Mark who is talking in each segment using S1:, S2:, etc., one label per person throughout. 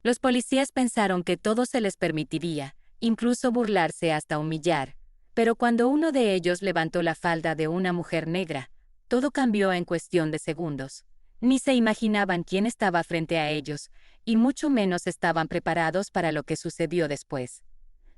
S1: Los policías pensaron que todo se les permitiría, incluso burlarse hasta humillar. Pero cuando uno de ellos levantó la falda de una mujer negra, todo cambió en cuestión de segundos. Ni se imaginaban quién estaba frente a ellos, y mucho menos estaban preparados para lo que sucedió después.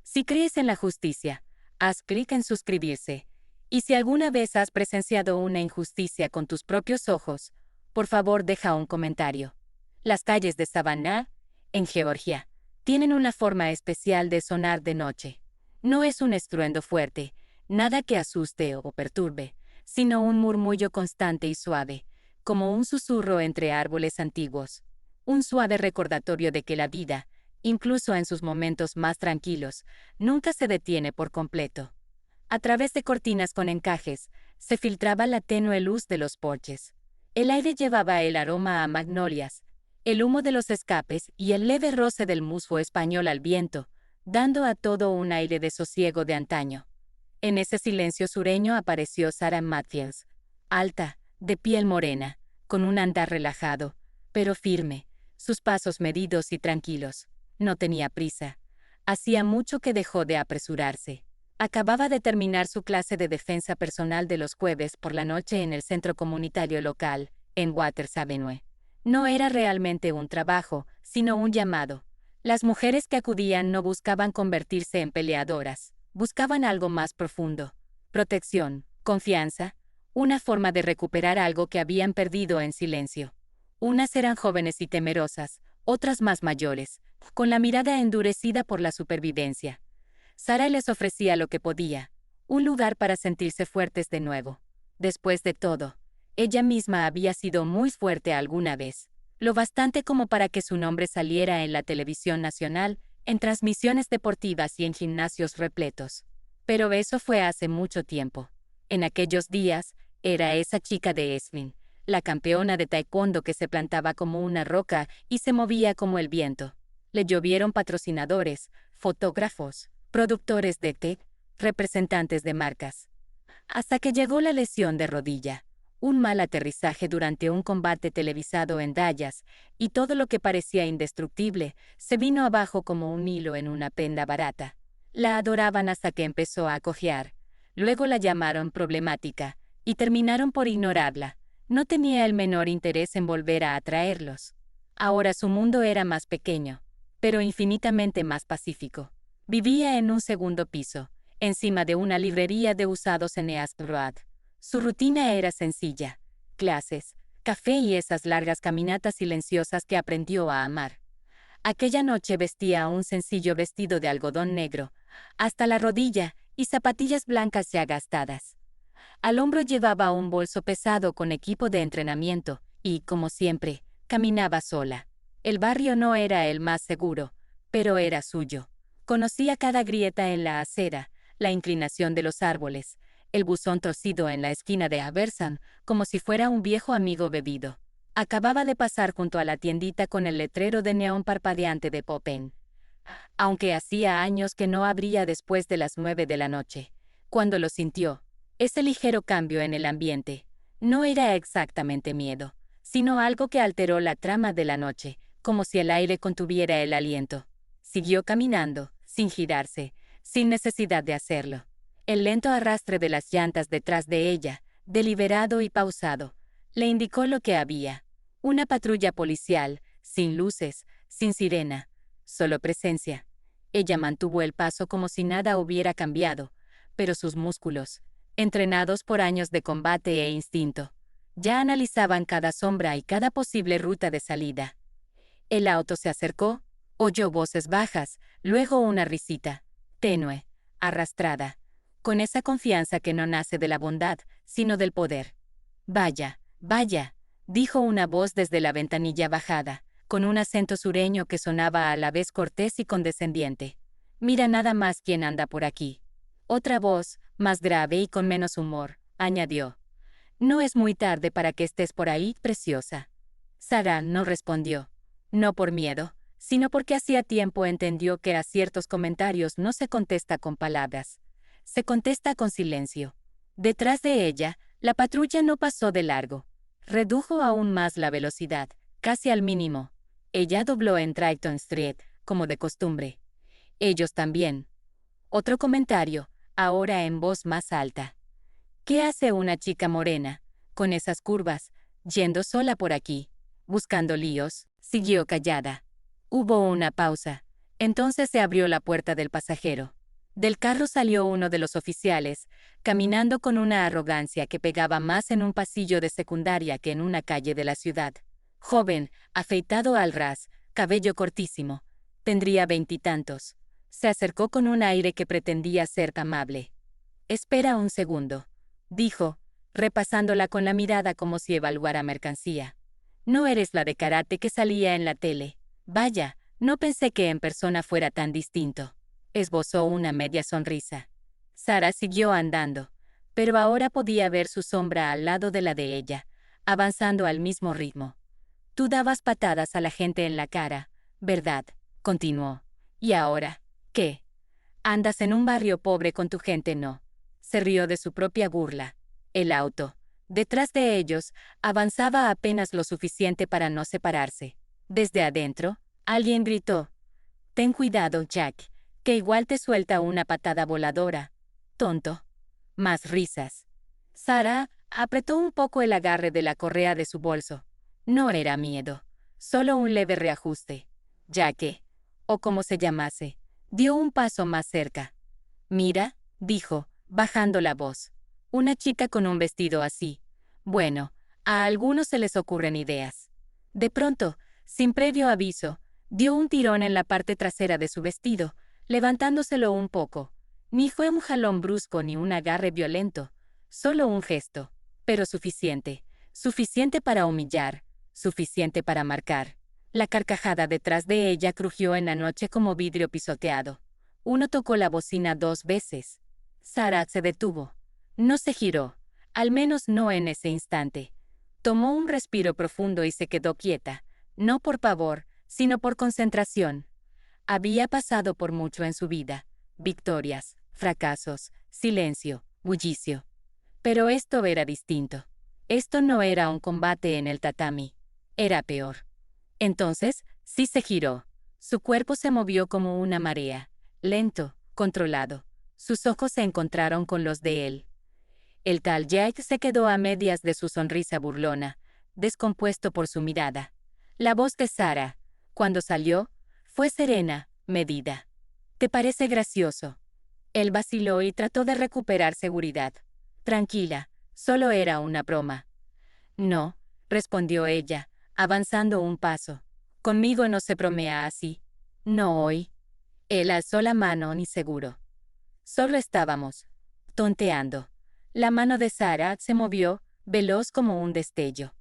S1: Si crees en la justicia, haz clic en suscribirse. Y si alguna vez has presenciado una injusticia con tus propios ojos, por favor deja un comentario. Las calles de Savannah, en Georgia, tienen una forma especial de sonar de noche. No es un estruendo fuerte, nada que asuste o perturbe, sino un murmullo constante y suave, como un susurro entre árboles antiguos. Un suave recordatorio de que la vida, incluso en sus momentos más tranquilos, nunca se detiene por completo. A través de cortinas con encajes, se filtraba la tenue luz de los porches. El aire llevaba el aroma a magnolias, el humo de los escapes y el leve roce del musgo español al viento, dando a todo un aire de sosiego de antaño. En ese silencio sureño apareció Sarah Matthews, alta, de piel morena, con un andar relajado, pero firme, sus pasos medidos y tranquilos. No tenía prisa. Hacía mucho que dejó de apresurarse. Acababa de terminar su clase de defensa personal de los jueves por la noche en el centro comunitario local, en Waters Avenue. No era realmente un trabajo, sino un llamado. Las mujeres que acudían no buscaban convertirse en peleadoras, buscaban algo más profundo. Protección, confianza, una forma de recuperar algo que habían perdido en silencio. Unas eran jóvenes y temerosas, otras más mayores, con la mirada endurecida por la supervivencia. Sarah les ofrecía lo que podía, un lugar para sentirse fuertes de nuevo. Después de todo, ella misma había sido muy fuerte alguna vez, lo bastante como para que su nombre saliera en la televisión nacional, en transmisiones deportivas y en gimnasios repletos. Pero eso fue hace mucho tiempo. En aquellos días, era esa chica de Eslin, la campeona de taekwondo que se plantaba como una roca y se movía como el viento. Le llovieron patrocinadores, fotógrafos, productores de té, representantes de marcas. Hasta que llegó la lesión de rodilla, un mal aterrizaje durante un combate televisado en Dallas, y todo lo que parecía indestructible se vino abajo como un hilo en una prenda barata. La adoraban hasta que empezó a cojear. Luego la llamaron problemática, y terminaron por ignorarla. No tenía el menor interés en volver a atraerlos. Ahora su mundo era más pequeño, pero infinitamente más pacífico. Vivía en un segundo piso, encima de una librería de usados en East Road. Su rutina era sencilla: clases, café y esas largas caminatas silenciosas que aprendió a amar. Aquella noche vestía un sencillo vestido de algodón negro, hasta la rodilla, y zapatillas blancas ya gastadas. Al hombro llevaba un bolso pesado con equipo de entrenamiento y, como siempre, caminaba sola. El barrio no era el más seguro, pero era suyo. Conocía cada grieta en la acera, la inclinación de los árboles, el buzón torcido en la esquina de Abersan, como si fuera un viejo amigo bebido. Acababa de pasar junto a la tiendita con el letrero de neón parpadeante de Popen. Aunque hacía años que no abría después de las 9 de la noche. Cuando lo sintió, ese ligero cambio en el ambiente, no era exactamente miedo, sino algo que alteró la trama de la noche, como si el aire contuviera el aliento. Siguió caminando, sin girarse, sin necesidad de hacerlo. El lento arrastre de las llantas detrás de ella, deliberado y pausado, le indicó lo que había. Una patrulla policial, sin luces, sin sirena, solo presencia. Ella mantuvo el paso como si nada hubiera cambiado, pero sus músculos, entrenados por años de combate e instinto, ya analizaban cada sombra y cada posible ruta de salida. El auto se acercó, oyó voces bajas, luego una risita, tenue, arrastrada, con esa confianza que no nace de la bondad, sino del poder. «Vaya, vaya», dijo una voz desde la ventanilla bajada, con un acento sureño que sonaba a la vez cortés y condescendiente. «Mira nada más quién anda por aquí». Otra voz, más grave y con menos humor, añadió: «No es muy tarde para que estés por ahí, preciosa». Sarah no respondió. No por miedo, sino porque hacía tiempo entendió que a ciertos comentarios no se contesta con palabras. Se contesta con silencio. Detrás de ella, la patrulla no pasó de largo. Redujo aún más la velocidad, casi al mínimo. Ella dobló en Triton Street, como de costumbre. Ellos también. Otro comentario, ahora en voz más alta. ¿Qué hace una chica morena, con esas curvas, yendo sola por aquí, buscando líos? Siguió callada. Hubo una pausa. Entonces se abrió la puerta del pasajero. Del carro salió uno de los oficiales, caminando con una arrogancia que pegaba más en un pasillo de secundaria que en una calle de la ciudad. Joven, afeitado al ras, cabello cortísimo. Tendría 20 y tantos. Se acercó con un aire que pretendía ser amable. «Espera un segundo», dijo, repasándola con la mirada como si evaluara mercancía. «No eres la de karate que salía en la tele. Vaya, no pensé que en persona fuera tan distinto». Esbozó una media sonrisa. Sara siguió andando, pero ahora podía ver su sombra al lado de la de ella, avanzando al mismo ritmo. «Tú dabas patadas a la gente en la cara, ¿verdad?», continuó. «¿Y ahora qué? Andas en un barrio pobre con tu gente, ¿no?». Se rió de su propia burla. El auto, detrás de ellos, avanzaba apenas lo suficiente para no separarse. Desde adentro, alguien gritó: «Ten cuidado, Jack, que igual te suelta una patada voladora. Tonto». Más risas. Sara apretó un poco el agarre de la correa de su bolso. No era miedo, solo un leve reajuste. Jack, o como se llamase, dio un paso más cerca. «Mira», dijo, bajando la voz. «Una chica con un vestido así. Bueno, a algunos se les ocurren ideas». De pronto, sin previo aviso, dio un tirón en la parte trasera de su vestido, levantándoselo un poco. Ni fue un jalón brusco ni un agarre violento, solo un gesto, pero suficiente, suficiente para humillar, suficiente para marcar. La carcajada detrás de ella crujió en la noche como vidrio pisoteado. Uno tocó la bocina 2 veces. Sara se detuvo. No se giró, al menos no en ese instante. Tomó un respiro profundo y se quedó quieta, no por pavor, sino por concentración. Había pasado por mucho en su vida: victorias, fracasos, silencio, bullicio. Pero esto era distinto. Esto no era un combate en el tatami. Era peor. Entonces, sí se giró. Su cuerpo se movió como una marea, lento, controlado. Sus ojos se encontraron con los de él. El tal Jack se quedó a medias de su sonrisa burlona, descompuesto por su mirada. La voz de Sara, cuando salió, fue serena, medida. «¿Te parece gracioso?». Él vaciló y trató de recuperar seguridad. «Tranquila, solo era una broma». «No», respondió ella, avanzando un paso. «Conmigo no se bromea así. No hoy». Él alzó la mano inseguro. Solo estábamos tonteando. La mano de Sara se movió, veloz como un destello.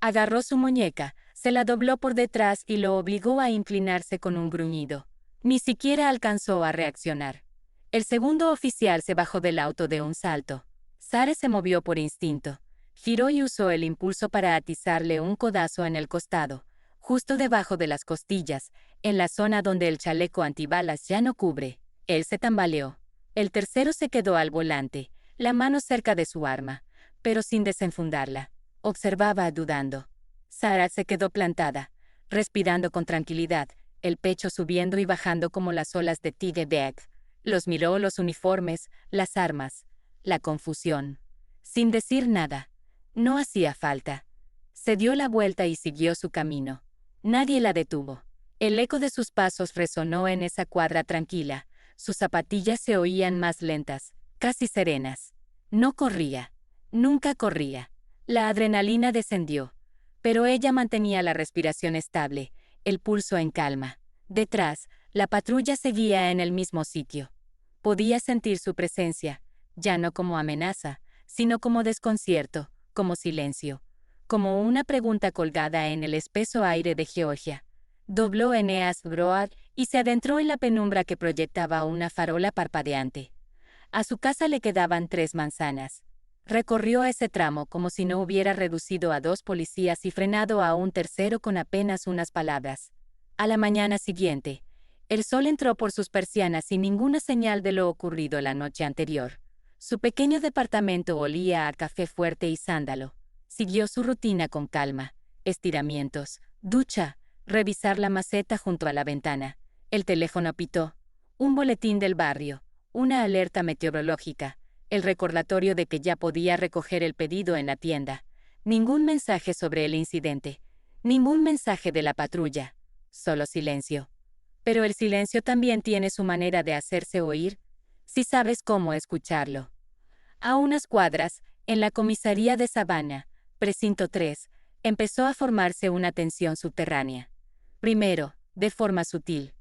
S1: Agarró su muñeca, se la dobló por detrás y lo obligó a inclinarse con un gruñido. Ni siquiera alcanzó a reaccionar. El segundo oficial se bajó del auto de un salto. Sara se movió por instinto. Giró y usó el impulso para atizarle un codazo en el costado, justo debajo de las costillas, en la zona donde el chaleco antibalas ya no cubre. Él se tambaleó. El tercero se quedó al volante, la mano cerca de su arma, pero sin desenfundarla. Observaba dudando. Sara se quedó plantada, respirando con tranquilidad, el pecho subiendo y bajando como las olas de Tige Beck. Los miró, los uniformes, las armas, la confusión. Sin decir nada. No hacía falta. Se dio la vuelta y siguió su camino. Nadie la detuvo. El eco de sus pasos resonó en esa cuadra tranquila. Sus zapatillas se oían más lentas, casi serenas. No corría. Nunca corría. La adrenalina descendió, pero ella mantenía la respiración estable, el pulso en calma. Detrás, la patrulla seguía en el mismo sitio. Podía sentir su presencia, ya no como amenaza, sino como desconcierto, como silencio, como una pregunta colgada en el espeso aire de Georgia. Dobló Eneas Broad y se adentró en la penumbra que proyectaba una farola parpadeante. A su casa le quedaban 3 manzanas. Recorrió ese tramo como si no hubiera reducido a 2 policías y frenado a un tercero con apenas unas palabras. A la mañana siguiente, el sol entró por sus persianas sin ninguna señal de lo ocurrido la noche anterior. Su pequeño departamento olía a café fuerte y sándalo. Siguió su rutina con calma: estiramientos, ducha, revisar la maceta junto a la ventana. El teléfono pitó. Un boletín del barrio, una alerta meteorológica, el recordatorio de que ya podía recoger el pedido en la tienda. Ningún mensaje sobre el incidente. Ningún mensaje de la patrulla. Solo silencio. Pero el silencio también tiene su manera de hacerse oír, si sabes cómo escucharlo. A unas cuadras, en la comisaría de Savannah, precinto 3, empezó a formarse una tensión subterránea. Primero, de forma sutil.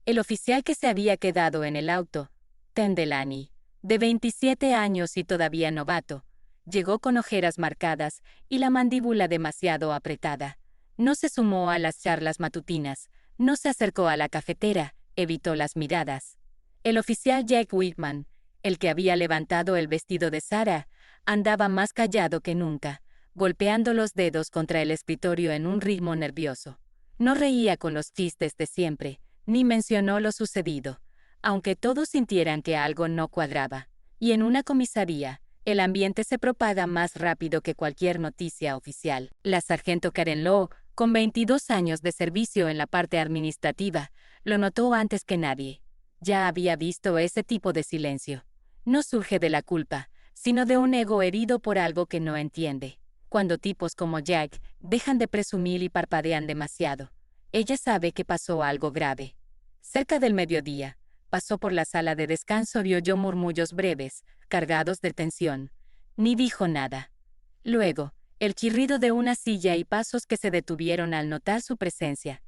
S1: El oficial que se había quedado en el auto, Tim Delaney, de 27 años y todavía novato, llegó con ojeras marcadas y la mandíbula demasiado apretada. No se sumó a las charlas matutinas, no se acercó a la cafetera, evitó las miradas. El oficial Jack Whitman, el que había levantado el vestido de Sarah, andaba más callado que nunca, golpeando los dedos contra el escritorio en un ritmo nervioso. No reía con los chistes de siempre, ni mencionó lo sucedido, aunque todos sintieran que algo no cuadraba. Y en una comisaría, el ambiente se propaga más rápido que cualquier noticia oficial. La sargento Karen Lowe, con 22 años de servicio en la parte administrativa, lo notó antes que nadie. Ya había visto ese tipo de silencio. No surge de la culpa, sino de un ego herido por algo que no entiende. Cuando tipos como Jack dejan de presumir y parpadean demasiado, ella sabe que pasó algo grave. Cerca del mediodía, pasó por la sala de descanso y oyó murmullos breves, cargados de tensión. Ni dijo nada. Luego, el chirrido de una silla y pasos que se detuvieron al notar su presencia.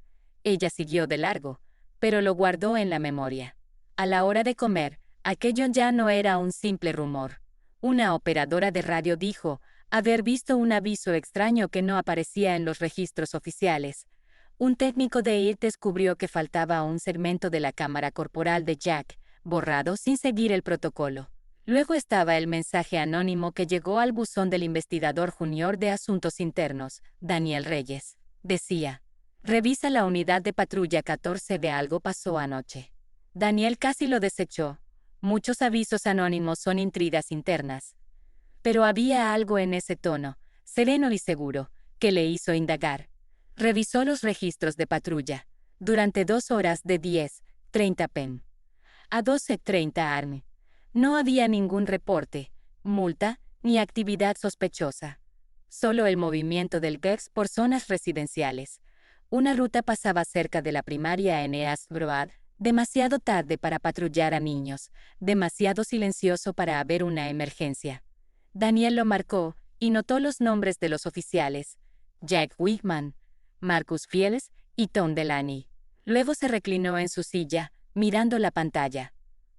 S1: Ella siguió de largo, pero lo guardó en la memoria. A la hora de comer, aquello ya no era un simple rumor. Una operadora de radio dijo haber visto un aviso extraño que no aparecía en los registros oficiales. Un técnico de IT descubrió que faltaba un segmento de la cámara corporal de Jack, borrado sin seguir el protocolo. Luego estaba el mensaje anónimo que llegó al buzón del investigador junior de asuntos internos, Daniel Reyes. Decía: revisa la unidad de patrulla 14 de algo pasó anoche. Daniel casi lo desechó. Muchos avisos anónimos son intrigas internas. Pero había algo en ese tono, sereno y seguro, que le hizo indagar. Revisó los registros de patrulla. Durante 2 horas de 10:30 p.m. a 12:30 a.m. No había ningún reporte, multa, ni actividad sospechosa. Solo el movimiento del GEX por zonas residenciales. Una ruta pasaba cerca de la primaria en East Broad, demasiado tarde para patrullar a niños, demasiado silencioso para haber una emergencia. Daniel lo marcó y notó los nombres de los oficiales: Jack Whitman, Marcus Fields y Tom Delaney. Luego se reclinó en su silla, mirando la pantalla.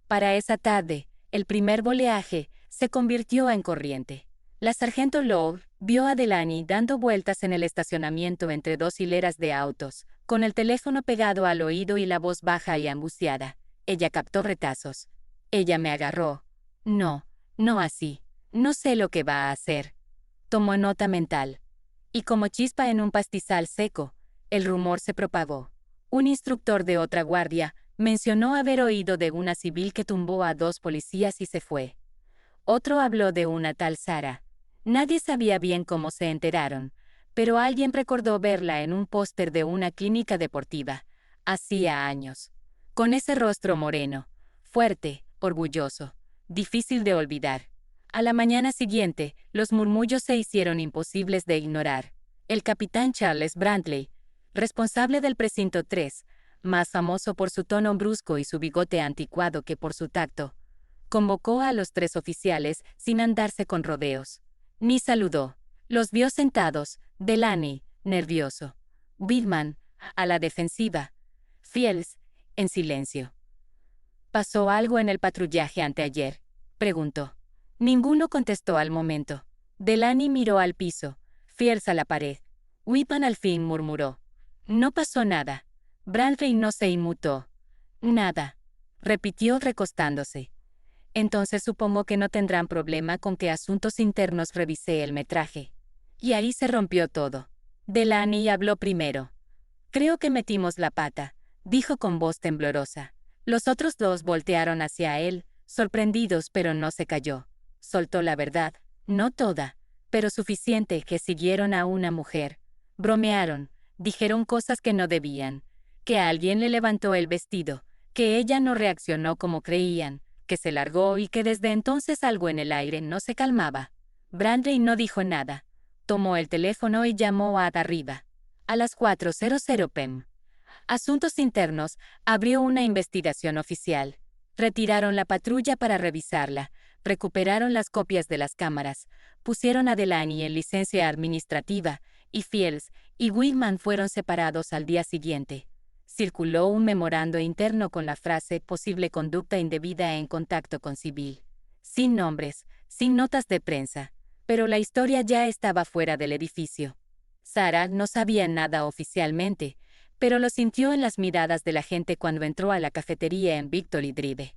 S1: Para esa tarde, el primer boleaje se convirtió en corriente. La sargento Lowe vio a Delaney dando vueltas en el estacionamiento entre 2 hileras de autos, con el teléfono pegado al oído y la voz baja y angustiada. Ella captó retazos. Ella me agarró. No, no así. No sé lo que va a hacer. Tomó nota mental. Y como chispa en un pastizal seco, el rumor se propagó. Un instructor de otra guardia mencionó haber oído de una civil que tumbó a 2 policías y se fue. Otro habló de una tal Sarah. Nadie sabía bien cómo se enteraron, pero alguien recordó verla en un póster de una clínica deportiva, hacía años. Con ese rostro moreno, fuerte, orgulloso, difícil de olvidar. A la mañana siguiente, los murmullos se hicieron imposibles de ignorar. El capitán Charles Brantley, responsable del precinto 3, más famoso por su tono brusco y su bigote anticuado que por su tacto, convocó a los 3 oficiales sin andarse con rodeos. Ni saludó. Los vio sentados, Delaney, nervioso, Whitman, a la defensiva, Fields, en silencio. ¿Pasó algo en el patrullaje anteayer?, preguntó. Ninguno contestó al momento. Delaney miró al piso, Fields a la pared. Whitman al fin murmuró: no pasó nada. Brantley no se inmutó. Nada, repitió recostándose. Entonces supongo que no tendrán problema con que Asuntos Internos revise el metraje. Y ahí se rompió todo. Delaney habló primero. Creo que metimos la pata, dijo con voz temblorosa. Los otros 2 voltearon hacia él, sorprendidos, pero no se calló. Soltó la verdad, no toda, pero suficiente, que siguieron a una mujer. Bromearon, Dijeron cosas que no debían, que alguien le levantó el vestido, que ella no reaccionó como creían, que se largó y que desde entonces algo en el aire no se calmaba. Bradley no dijo nada. Tomó el teléfono y llamó a arriba. A las 4:00 p.m. Asuntos Internos abrió una investigación oficial. Retiraron la patrulla para revisarla, recuperaron las copias de las cámaras, pusieron a Delaney en licencia administrativa, y Fields y Whitman fueron separados al día siguiente. Circuló un memorando interno con la frase «posible conducta indebida en contacto con civil». Sin nombres, sin notas de prensa, pero la historia ya estaba fuera del edificio. Sarah no sabía nada oficialmente, pero lo sintió en las miradas de la gente cuando entró a la cafetería en Victory Drive.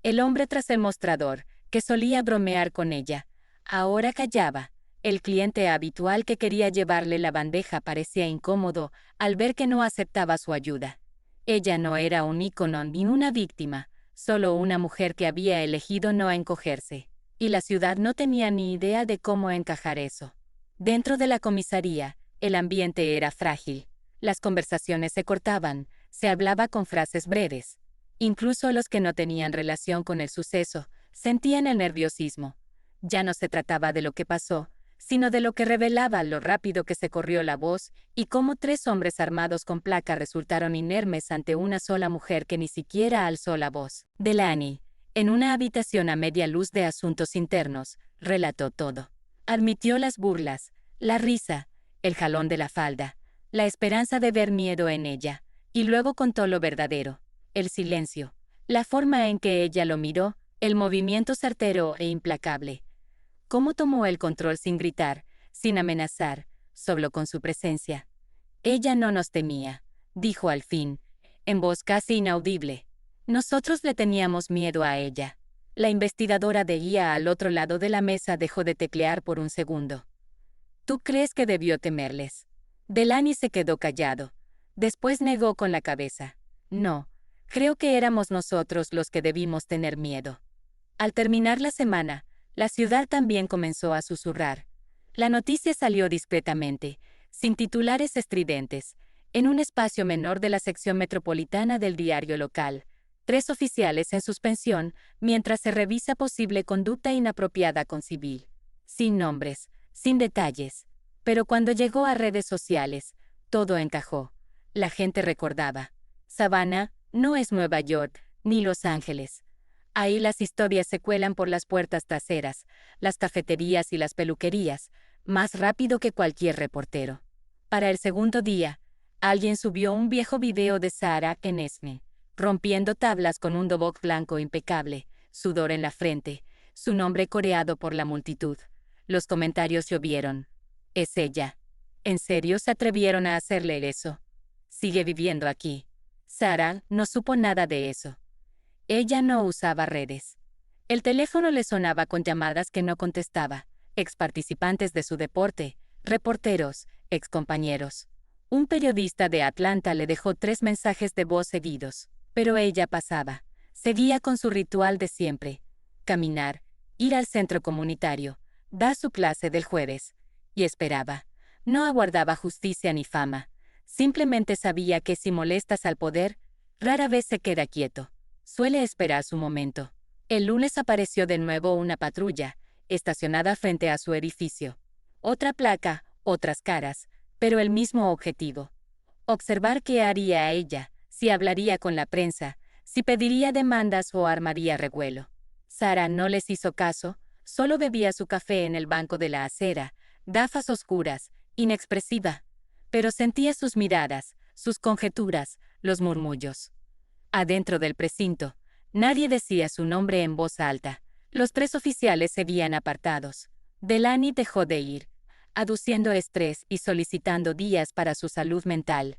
S1: El hombre tras el mostrador, que solía bromear con ella, ahora callaba. El cliente habitual que quería llevarle la bandeja parecía incómodo al ver que no aceptaba su ayuda. Ella no era un ícono ni una víctima, solo una mujer que había elegido no encogerse, y la ciudad no tenía ni idea de cómo encajar eso. Dentro de la comisaría, el ambiente era frágil. Las conversaciones se cortaban, se hablaba con frases breves. Incluso los que no tenían relación con el suceso sentían el nerviosismo. Ya no se trataba de lo que pasó, sino de lo que revelaba lo rápido que se corrió la voz y cómo 3 hombres armados con placa resultaron inermes ante una sola mujer que ni siquiera alzó la voz. Delaney, en una habitación a media luz de Asuntos Internos, relató todo. Admitió las burlas, la risa, el jalón de la falda, la esperanza de ver miedo en ella, y luego contó lo verdadero, el silencio, la forma en que ella lo miró, el movimiento certero e implacable. Cómo tomó el control sin gritar, sin amenazar, solo con su presencia. Ella no nos temía, dijo al fin, en voz casi inaudible. Nosotros le teníamos miedo a ella. La investigadora de guía al otro lado de la mesa dejó de teclear por un segundo. ¿Tú crees que debió temerles? Delaney se quedó callado. Después negó con la cabeza. No, creo que éramos nosotros los que debimos tener miedo. Al terminar la semana, la ciudad también comenzó a susurrar. La noticia salió discretamente, sin titulares estridentes, en un espacio menor de la sección metropolitana del diario local. 3 oficiales en suspensión mientras se revisa posible conducta inapropiada con civil. Sin nombres, sin detalles. Pero cuando llegó a redes sociales, todo encajó. La gente recordaba. Savannah no es Nueva York, ni Los Ángeles. Ahí las historias se cuelan por las puertas traseras, las cafeterías y las peluquerías, más rápido que cualquier reportero. Para el segundo día, alguien subió un viejo video de Sarah Kensme, rompiendo tablas con un dobok blanco impecable, sudor en la frente, su nombre coreado por la multitud. Los comentarios llovieron. Es ella. ¿En serio se atrevieron a hacerle eso? Sigue viviendo aquí. Sarah no supo nada de eso. Ella no usaba redes. El teléfono le sonaba con llamadas que no contestaba, exparticipantes de su deporte, reporteros, excompañeros. Un periodista de Atlanta le dejó 3 mensajes de voz seguidos, pero ella pasaba. Seguía con su ritual de siempre. Caminar, ir al centro comunitario, dar su clase del jueves. Y esperaba. No aguardaba justicia ni fama. Simplemente sabía que si molestas al poder, rara vez se queda quieto. Suele esperar su momento. El lunes apareció de nuevo una patrulla, estacionada frente a su edificio. Otra placa, otras caras, pero el mismo objetivo. Observar qué haría ella, si hablaría con la prensa, si pediría demandas o armaría revuelo. Sarah no les hizo caso, solo bebía su café en el banco de la acera, gafas oscuras, inexpresiva, pero sentía sus miradas, sus conjeturas, los murmullos. Adentro del precinto, nadie decía su nombre en voz alta. Los 3 oficiales seguían apartados. Delaney dejó de ir, aduciendo estrés y solicitando días para su salud mental.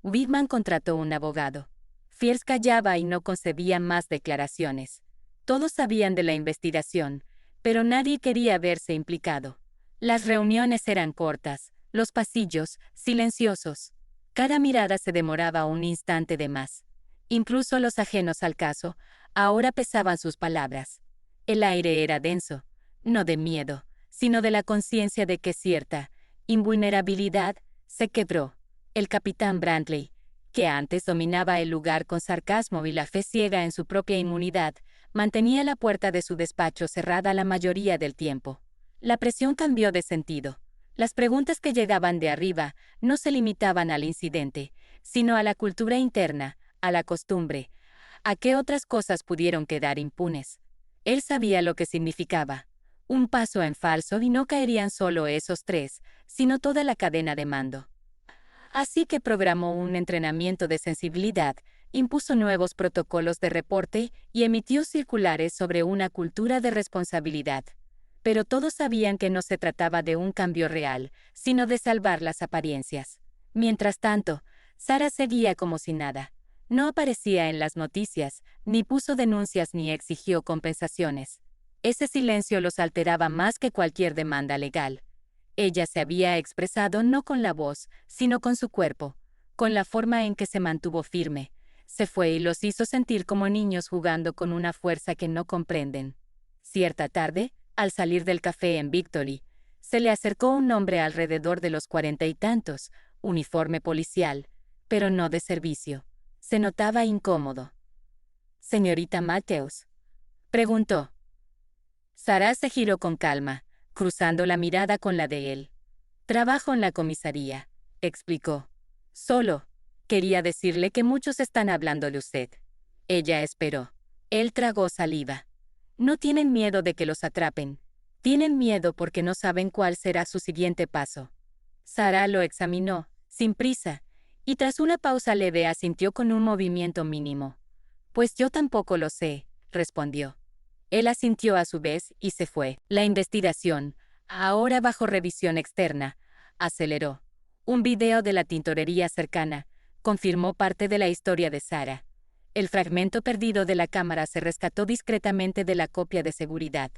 S1: Whitman contrató un abogado. Fields callaba y no concebía más declaraciones. Todos sabían de la investigación, pero nadie quería verse implicado. Las reuniones eran cortas, los pasillos, silenciosos. Cada mirada se demoraba un instante de más. Incluso los ajenos al caso, ahora pesaban sus palabras. El aire era denso, no de miedo, sino de la conciencia de que cierta invulnerabilidad se quebró. El capitán Brantley, que antes dominaba el lugar con sarcasmo y la fe ciega en su propia inmunidad, mantenía la puerta de su despacho cerrada la mayoría del tiempo. La presión cambió de sentido. Las preguntas que llegaban de arriba no se limitaban al incidente, sino a la cultura interna, a la costumbre. ¿A qué otras cosas pudieron quedar impunes? Él sabía lo que significaba. Un paso en falso y no caerían solo esos tres, sino toda la cadena de mando. Así que programó un entrenamiento de sensibilidad, impuso nuevos protocolos de reporte y emitió circulares sobre una cultura de responsabilidad. Pero todos sabían que no se trataba de un cambio real, sino de salvar las apariencias. Mientras tanto, Sarah seguía como si nada. No aparecía en las noticias, ni puso denuncias ni exigió compensaciones. Ese silencio los alteraba más que cualquier demanda legal. Ella se había expresado no con la voz, sino con su cuerpo, con la forma en que se mantuvo firme. Se fue y los hizo sentir como niños jugando con una fuerza que no comprenden. Cierta tarde, al salir del café en Victory, se le acercó un hombre alrededor de los 40 y tantos, uniforme policial, pero no de servicio. Se notaba incómodo. «¿Señorita Matthews?», preguntó. Sarah se giró con calma, cruzando la mirada con la de él. «Trabajo en la comisaría», explicó. «Solo quería decirle que muchos están hablando de usted». Ella esperó. Él tragó saliva. «No tienen miedo de que los atrapen. Tienen miedo porque no saben cuál será su siguiente paso». Sarah lo examinó, sin prisa, y tras una pausa leve asintió con un movimiento mínimo. «Pues yo tampoco lo sé», respondió. Él asintió a su vez y se fue. La investigación, ahora bajo revisión externa, aceleró. Un video de la tintorería cercana confirmó parte de la historia de Sarah. El fragmento perdido de la cámara se rescató discretamente de la copia de seguridad.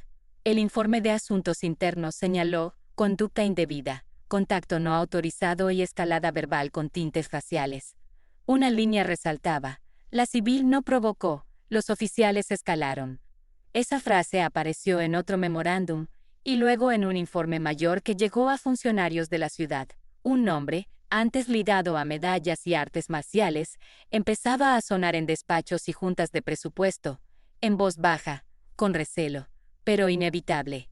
S1: El informe de asuntos internos señaló conducta indebida, contacto no autorizado y escalada verbal con tintes faciales. Una línea resaltaba: la civil no provocó, los oficiales escalaron. Esa frase apareció en otro memorándum y luego en un informe mayor que llegó a funcionarios de la ciudad. Un nombre, antes ligado a medallas y artes marciales, empezaba a sonar en despachos y juntas de presupuesto, en voz baja, con recelo, pero inevitable.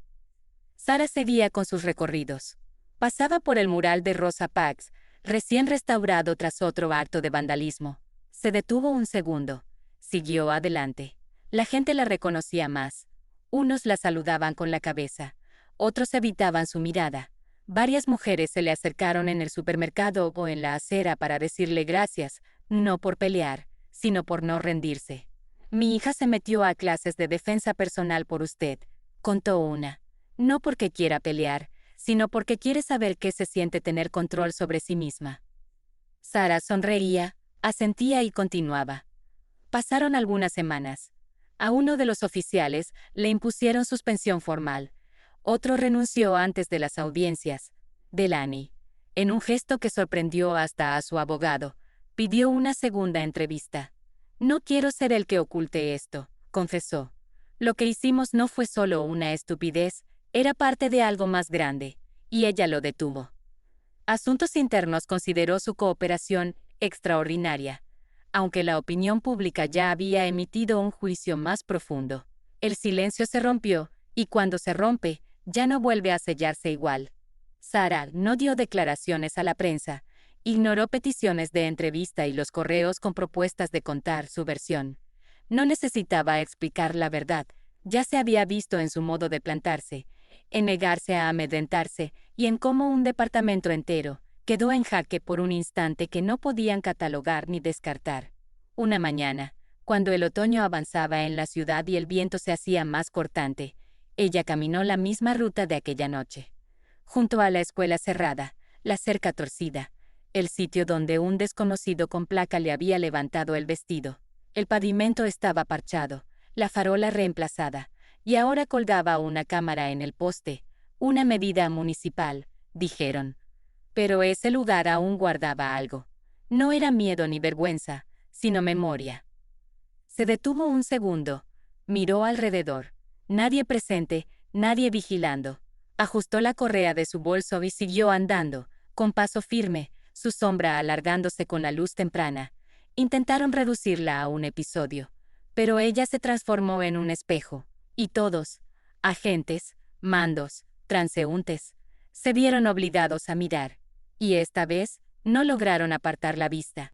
S1: Sarah seguía con sus recorridos. Pasaba por el mural de Rosa Parks, recién restaurado tras otro acto de vandalismo. Se detuvo un segundo. Siguió adelante. La gente la reconocía más. Unos la saludaban con la cabeza, otros evitaban su mirada. Varias mujeres se le acercaron en el supermercado o en la acera para decirle gracias, no por pelear, sino por no rendirse. «Mi hija se metió a clases de defensa personal por usted», contó una. «No porque quiera pelear, sino porque quiere saber qué se siente tener control sobre sí misma». Sarah sonreía, asentía y continuaba. Pasaron algunas semanas. A uno de los oficiales le impusieron suspensión formal. Otro renunció antes de las audiencias. Delaney, en un gesto que sorprendió hasta a su abogado, pidió una segunda entrevista. «No quiero ser el que oculte esto», confesó. «Lo que hicimos no fue solo una estupidez, era parte de algo más grande», y ella lo detuvo. Asuntos Internos consideró su cooperación extraordinaria, aunque la opinión pública ya había emitido un juicio más profundo. El silencio se rompió, y cuando se rompe, ya no vuelve a sellarse igual. Sarah no dio declaraciones a la prensa, ignoró peticiones de entrevista y los correos con propuestas de contar su versión. No necesitaba explicar la verdad, ya se había visto en su modo de plantarse, en negarse a amedrentarse y en cómo un departamento entero quedó en jaque por un instante que no podían catalogar ni descartar. Una mañana, cuando el otoño avanzaba en la ciudad y el viento se hacía más cortante, ella caminó la misma ruta de aquella noche. Junto a la escuela cerrada, la cerca torcida, el sitio donde un desconocido con placa le había levantado el vestido. El pavimento estaba parchado, la farola reemplazada, y ahora colgaba una cámara en el poste, una medida municipal, dijeron. Pero ese lugar aún guardaba algo. No era miedo ni vergüenza, sino memoria. Se detuvo un segundo, miró alrededor. Nadie presente, nadie vigilando. Ajustó la correa de su bolso y siguió andando, con paso firme, su sombra alargándose con la luz temprana. Intentaron reducirla a un episodio, pero ella se transformó en un espejo, y todos, agentes, mandos, transeúntes, se vieron obligados a mirar, y esta vez no lograron apartar la vista.